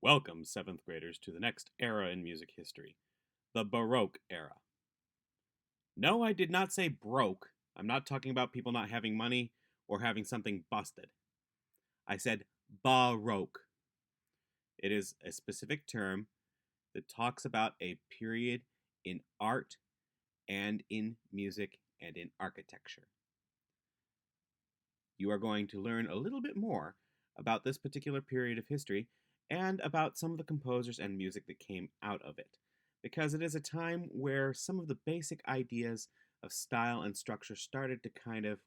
Welcome, 7th graders, to the next era in music history, the Baroque era. No, I did not say broke. I'm not talking about people not having money or having something busted. I said Baroque. It is a specific term that talks about a period in art and in music and in architecture. You are going to learn a little bit more about this particular period of history and about some of the composers and music that came out of it, because it is a time where some of the basic ideas of style and structure started to kind of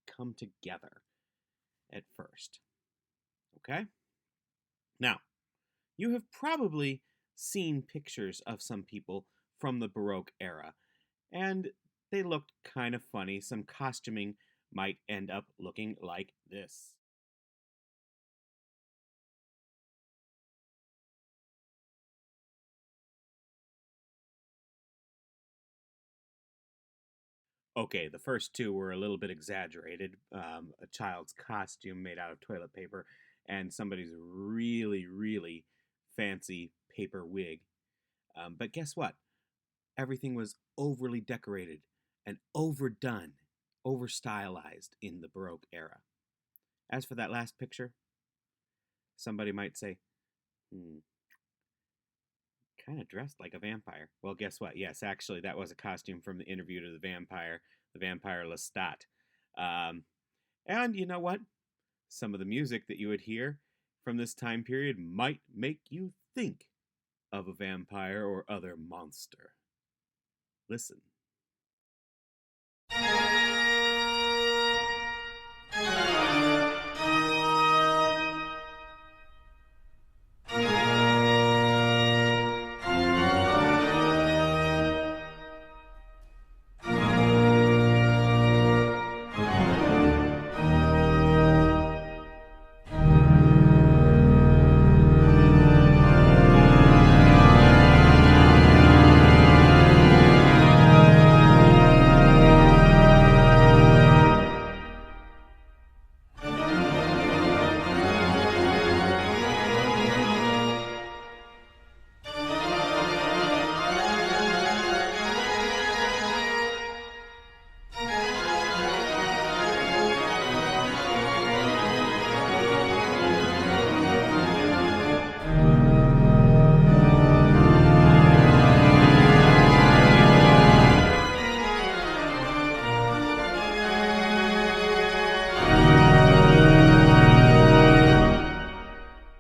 come together at first. Okay? Now, you have probably seen pictures of some people from the Baroque era, and they looked kind of funny. Some costuming might end up looking like this. Okay, the first two were a little bit exaggerated. A child's costume made out of toilet paper and somebody's really, really fancy paper wig. But guess what? Everything was overly decorated and overdone, over stylized in the Baroque era. As for that last picture, somebody might say, kind of dressed like a vampire. Well, guess what? Yes, actually, that was a costume from the interview to the vampire Lestat. And you know what? Some of the music that you would hear from this time period might make you think of a vampire or other monster. Listen.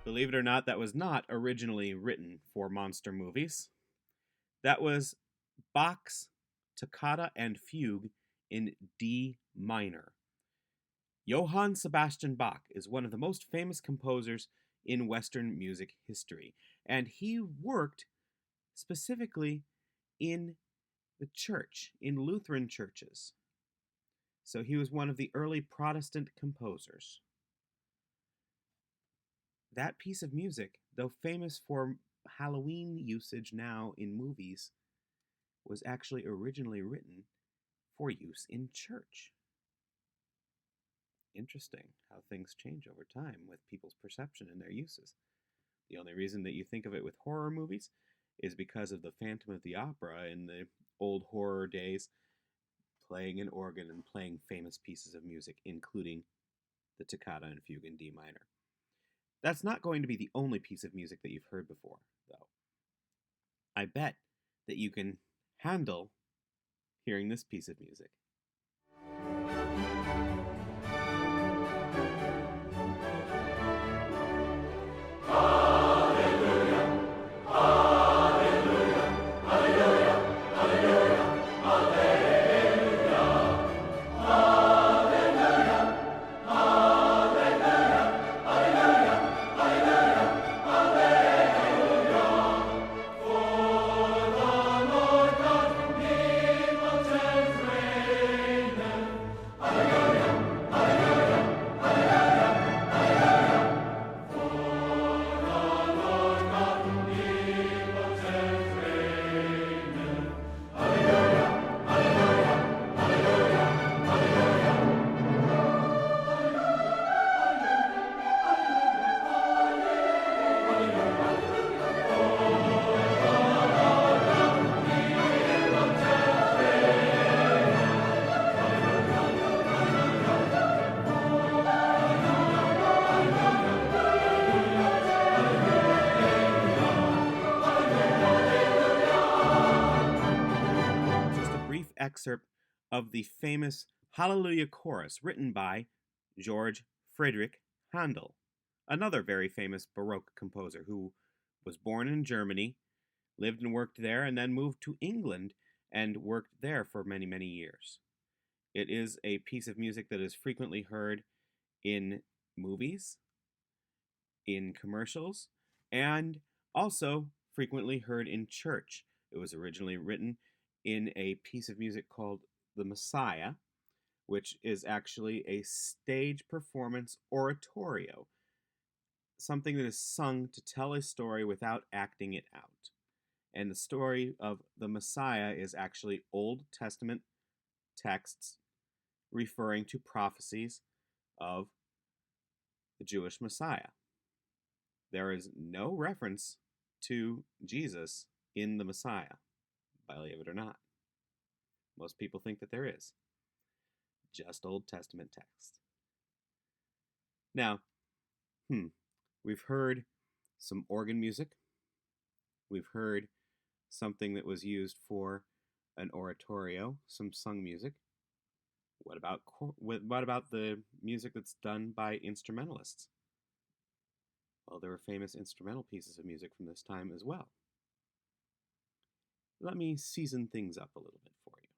Believe it or not, that was not originally written for monster movies. That was Bach's Toccata and Fugue in D minor. Johann Sebastian Bach is one of the most famous composers in Western music history, and he worked specifically in the church, in Lutheran churches. So he was one of the early Protestant composers. That piece of music, though famous for Halloween usage now in movies, was actually originally written for use in church. Interesting how things change over time with people's perception and their uses. The only reason that you think of it with horror movies is because of the Phantom of the Opera in the old horror days, playing an organ and playing famous pieces of music, including the Toccata and Fugue in D minor. That's not going to be the only piece of music that you've heard before, though. I bet that you can handle hearing this piece of music. excerpt of the famous Hallelujah Chorus written by George Friedrich Handel, another very famous Baroque composer who was born in Germany, lived and worked there, and then moved to England and worked there for many, many years. It is a piece of music that is frequently heard in movies, in commercials, and also frequently heard in church. It was originally written in a piece of music called The Messiah, which is actually a stage performance oratorio, something that is sung to tell a story without acting it out. And the story of the Messiah is actually Old Testament texts referring to prophecies of the Jewish Messiah. There is no reference to Jesus in the Messiah, believe it or not. Most people think that there is. Just Old Testament text. Now, we've heard some organ music. We've heard something that was used for an oratorio, some sung music. What about the music that's done by instrumentalists? Well, there were famous instrumental pieces of music from this time as well. Let me season things up a little bit for you.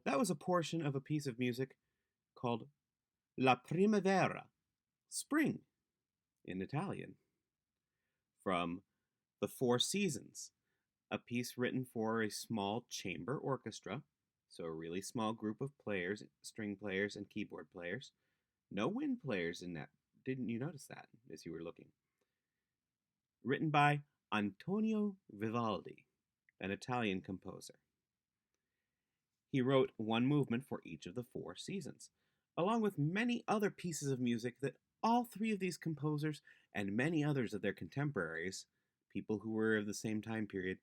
That was a portion of a piece of music called La Primavera, spring in Italian, from The Four Seasons, a piece written for a small chamber orchestra, so a really small group of players, string players and keyboard players. No wind players in that. Didn't you notice that as you were looking? Written by Antonio Vivaldi, an Italian composer. He wrote one movement for each of the four seasons, along with many other pieces of music that all three of these composers and many others of their contemporaries, people who were of the same time period,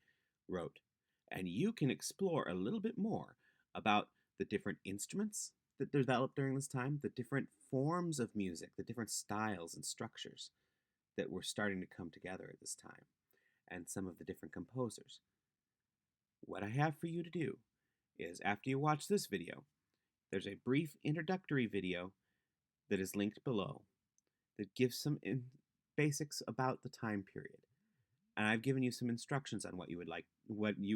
wrote. And you can explore a little bit more about the different instruments that developed during this time, the different forms of music, the different styles and structures that were starting to come together at this time, and some of the different composers. What I have for you to do is, after you watch this video, there's a brief introductory video that is linked below that gives some basics about the time period. And I've given you some instructions on what you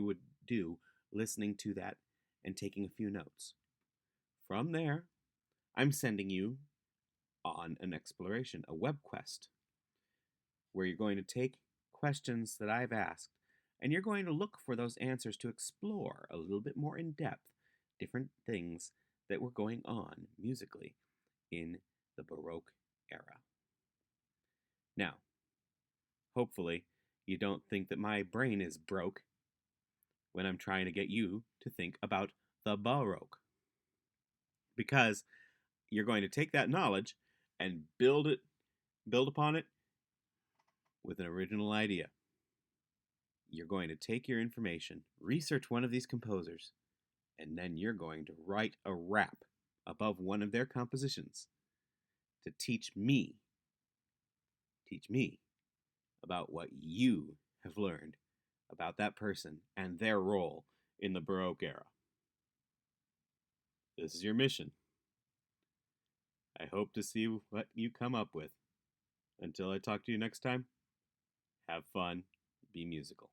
would do listening to that and taking a few notes. From there, I'm sending you on an exploration, a web quest, where you're going to take questions that I've asked, and you're going to look for those answers to explore a little bit more in depth different things that were going on musically in the Baroque era. Now, hopefully, you don't think that my brain is broke when I'm trying to get you to think about the Baroque. Because you're going to take that knowledge and build upon it with an original idea. You're going to take your information, research one of these composers, and then you're going to write a rap above one of their compositions to teach me about what you have learned about that person and their role in the Baroque era. This is your mission. I hope to see what you come up with. Until I talk to you next time, have fun, be musical.